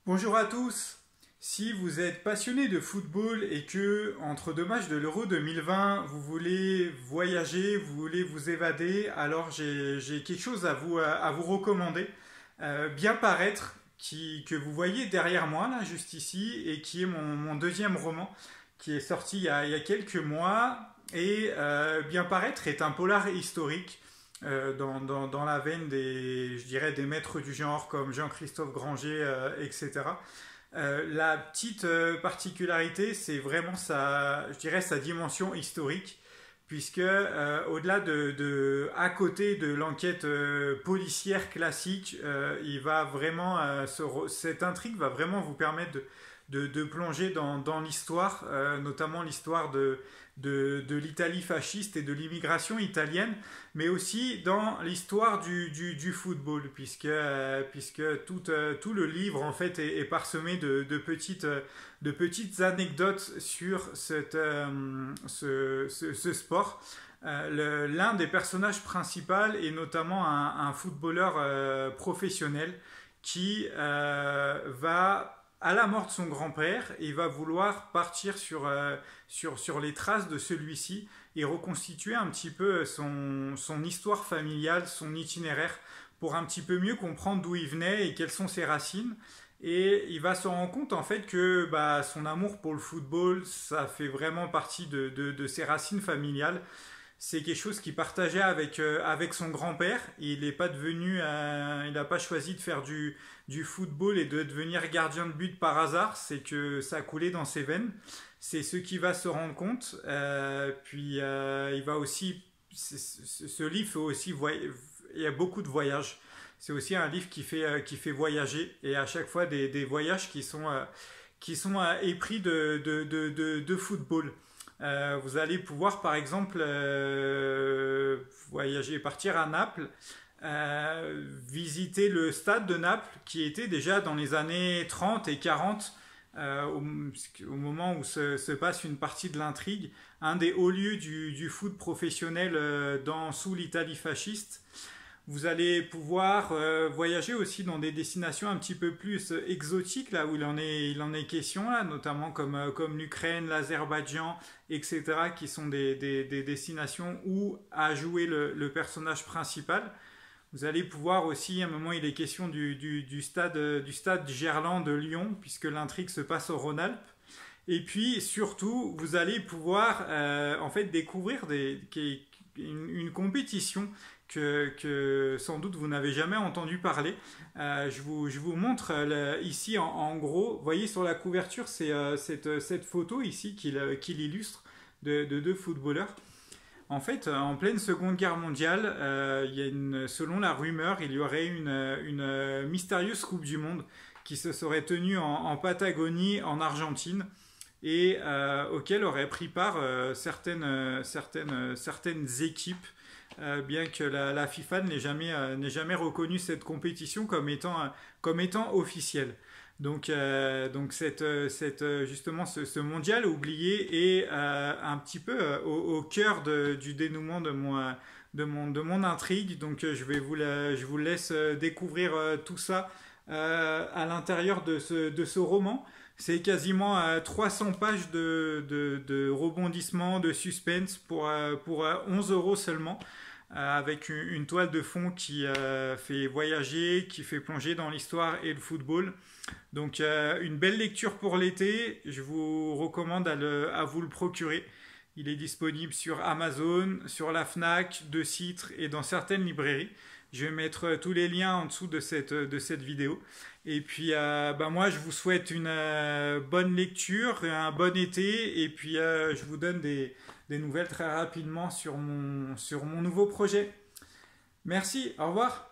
Bonjour à tous. Si vous êtes passionné de football et que, entre deux matchs de l'Euro 2020, vous voulez voyager, vous voulez vous évader, alors j'ai quelque chose à vous recommander. Bien paraître, que vous voyez derrière moi, là, juste ici, et qui est mon deuxième roman, qui est sorti il y a quelques mois. Et Bien paraître est un polar historique dans la veine je dirais, des maîtres du genre comme Jean-Christophe Granger, etc. La petite particularité, c'est vraiment je dirais, sa dimension historique, puisque au-delà à côté de l'enquête policière classique, cette intrigue va vraiment vous permettre de plonger dans l'histoire, notamment l'histoire de l'Italie fasciste et de l'immigration italienne, mais aussi dans l'histoire du football, puisque tout le livre en fait est parsemé de petites anecdotes sur ce sport. L'un des personnages principaux est notamment un footballeur professionnel qui va à la mort de son grand-père, il va vouloir partir sur les traces de celui-ci et reconstituer un petit peu son histoire familiale, son itinéraire, pour un petit peu mieux comprendre d'où il venait et quelles sont ses racines. Et il va se rendre compte en fait que son amour pour le football, ça fait vraiment partie de ses racines familiales. C'est quelque chose qu'il partageait avec son grand-père. Il n'a pas choisi de faire du football et de devenir gardien de but par hasard. C'est que ça coulait dans ses veines. C'est ce qu'il va se rendre compte. Il va aussi, ce livre fait aussi, il y a beaucoup de voyages. C'est aussi un livre qui fait voyager, et à chaque fois des voyages qui sont épris de football. Vous allez pouvoir par exemple voyager, partir à Naples, visiter le stade de Naples qui était déjà dans les années 30 et 40, au moment où se passe une partie de l'intrigue, un des hauts lieux du foot professionnel sous l'Italie fasciste. Vous allez pouvoir voyager aussi dans des destinations un petit peu plus exotiques, là où il en est question, là, notamment comme l'Ukraine, l'Azerbaïdjan, etc., qui sont des destinations où a joué le personnage principal. Vous allez pouvoir aussi, à un moment, il est question du stade Gerland de Lyon, puisque l'intrigue se passe au Rhône-Alpes. Et puis, surtout, vous allez pouvoir en fait découvrir une compétition que sans doute vous n'avez jamais entendu parler. Je vous montre ici en gros. Vous voyez sur la couverture, c'est cette photo ici qui l'illustre de deux footballeurs. En fait, en pleine Seconde Guerre mondiale, selon la rumeur, il y aurait une mystérieuse Coupe du Monde qui se serait tenue en Patagonie, en Argentine, et auquel auraient pris part certaines équipes, bien que la FIFA n'ait jamais reconnu cette compétition comme étant officielle. Justement, ce mondial oublié est un petit peu au cœur du dénouement de mon intrigue. Donc je vous laisse découvrir tout ça à l'intérieur de ce roman. C'est quasiment 300 pages de rebondissements, de suspense pour 11 euros seulement, avec une toile de fond qui fait voyager, qui fait plonger dans l'histoire et le football. Donc une belle lecture pour l'été, je vous recommande à vous le procurer. Il est disponible sur Amazon, sur la Fnac, de Citre et dans certaines librairies. Je vais mettre tous les liens en dessous de cette vidéo. Et puis moi je vous souhaite une bonne lecture, un bon été, et puis je vous donne des nouvelles très rapidement sur mon nouveau projet. Merci, au revoir.